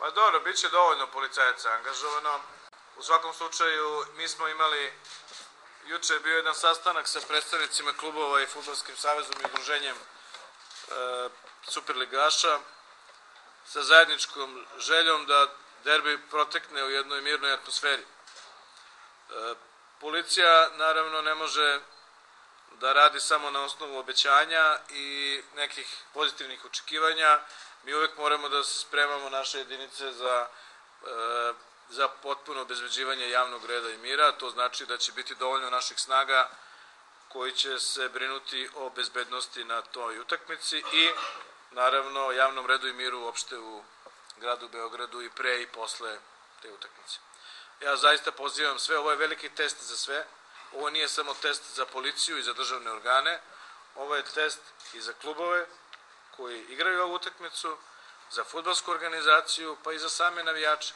Pa dobro, bit će dovoljno policajaca angažovano. U svakom slučaju, mi smo imali, juče je bio jedan sastanak sa predstavnicima klubova i Fudbalskim savezom i udruženjem superligaša sa zajedničkom željom da derbi protekne u jednoj mirnoj atmosferi. Policija naravno ne može da radi samo na osnovu obećanja i nekih pozitivnih očekivanja. Mi uvek moramo da se spremamo naše jedinice za potpuno obezbeđivanje javnog reda i mira. To znači da će biti dovoljno naših snaga koji će se brinuti o bezbednosti na toj utakmici i naravno javnom redu i miru uopšte u gradu Beogradu i pre i posle te utakmice. Ja zaista pozivam sve, ovo je veliki test za sve, ovo nije samo test za policiju i za državne organe, ovo je test i za klubove koji igraju ovu utakmicu, za fudbalsku organizaciju, pa i za same navijače.